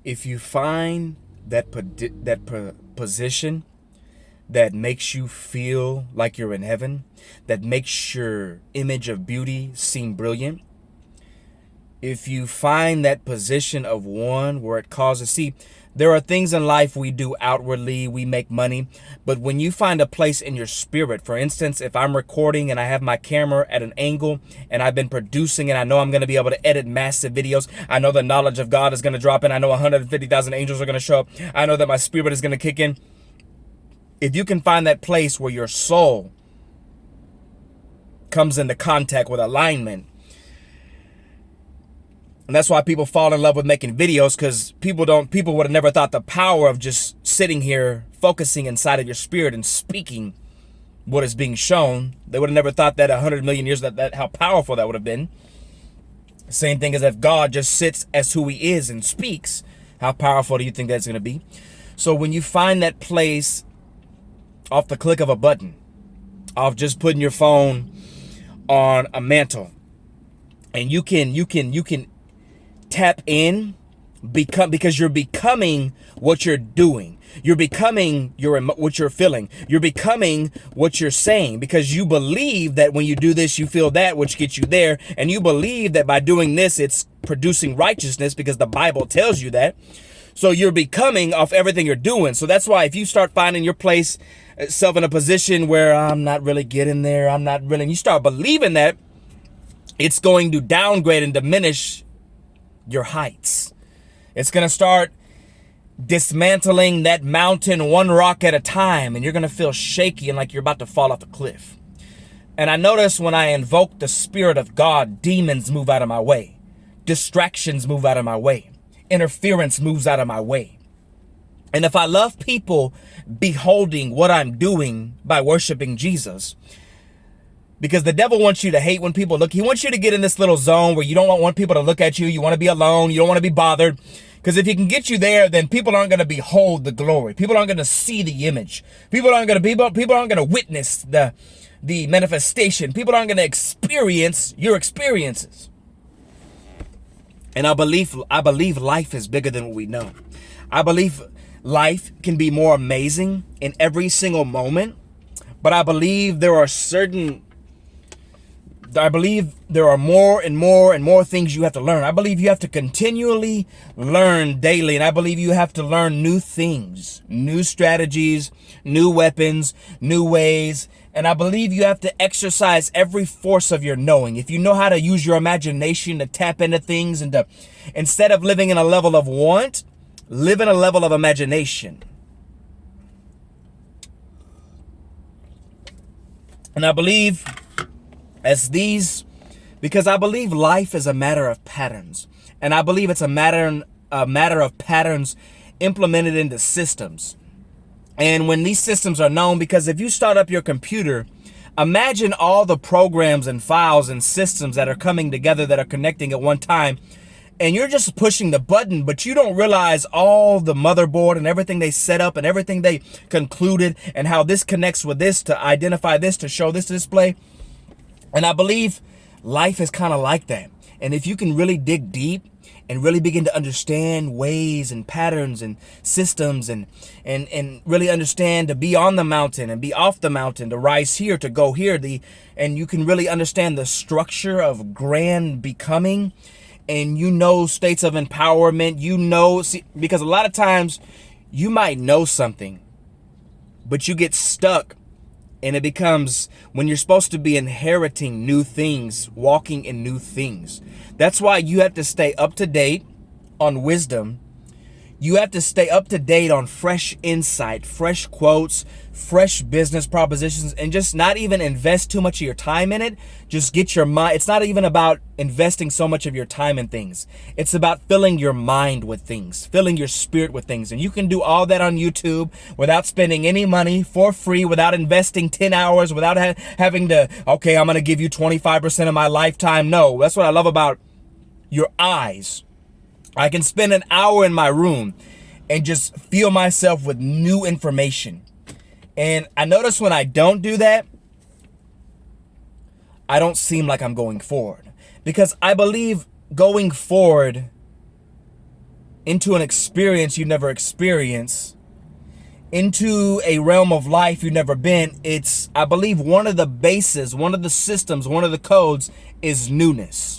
If you find that position that makes you feel like you're in heaven, that makes your image of beauty seem brilliant, if you find that position of one where it causes, see, there are things in life we do outwardly, we make money, but when you find a place in your spirit, for instance, if I'm recording and I have my camera at an angle and I've been producing and I know I'm going to be able to edit massive videos, I know the knowledge of God is going to drop in, I know 150,000 angels are going to show up, I know that my spirit is going to kick in. If you can find that place where your soul comes into contact with alignment, and that's why people fall in love with making videos, because people would have never thought the power of just sitting here, focusing inside of your spirit and speaking what is being shown. They would have never thought that 100 million years that how powerful that would have been. Same thing as if God just sits as who he is and speaks. How powerful do you think that's going to be? So when you find that place off the click of a button, off just putting your phone on a mantle, and you can tap in, because you're becoming what you're doing. You're becoming what you're feeling. You're becoming what you're saying, because you believe that when you do this, you feel that, which gets you there. And you believe that by doing this, it's producing righteousness, because the Bible tells you that. So you're becoming off everything you're doing. So that's why if you start finding your place, self in a position where I'm not really getting there, and you start believing that, it's going to downgrade and diminish your heights. It's going to start dismantling that mountain one rock at a time, and you're going to feel shaky and like you're about to fall off the cliff. And I notice when I invoke the Spirit of God, demons move out of my way. Distractions move out of my way. Interference moves out of my way. And if I love people beholding what I'm doing by worshiping Jesus, because the devil wants you to hate when people look. He wants you to get in this little zone where you don't want people to look at you. You want to be alone. You don't want to be bothered. Because if he can get you there, then people aren't going to behold the glory. People aren't going to see the image. People aren't going to witness the manifestation. People aren't going to experience your experiences. And I believe life is bigger than what we know. I believe life can be more amazing in every single moment. But I believe there are more and more things you have to learn. I believe you have to continually learn daily. And I believe you have to learn new things, new strategies, new weapons, new ways. And I believe you have to exercise every force of your knowing. If you know how to use your imagination to tap into things and to, instead of living in a level of want, live in a level of imagination. And I believe because I believe life is a matter of patterns, and I believe it's a matter of patterns implemented into systems. And when these systems are known, because if you start up your computer, imagine all the programs and files and systems that are coming together, that are connecting at one time, and you're just pushing the button, but you don't realize all the motherboard and everything they set up and everything they concluded, and how this connects with this to identify this, to show this display. And I believe life is kind of like that. And if you can really dig deep and really begin to understand ways and patterns and systems, and really understand to be on the mountain and be off the mountain, to rise here, to go here, and you can really understand the structure of grand becoming, and states of empowerment, see, because a lot of times you might know something, but you get stuck. And it becomes, when you're supposed to be inheriting new things, walking in new things. That's why you have to stay up to date on wisdom. You have to stay up to date on fresh insight, fresh quotes, fresh business propositions, and just not even invest too much of your time in it. Just get your mind. It's not even about investing so much of your time in things. It's about filling your mind with things, filling your spirit with things. And you can do all that on YouTube without spending any money, for free, without investing 10 hours, without having to, okay, I'm going to give you 25% of my lifetime. No, that's what I love about your eyes. I can spend an hour in my room and just feel myself with new information. And I notice when I don't do that, I don't seem like I'm going forward. Because I believe going forward into an experience you never experienced, into a realm of life you've never been, it's, I believe, one of the bases, one of the systems, one of the codes is newness.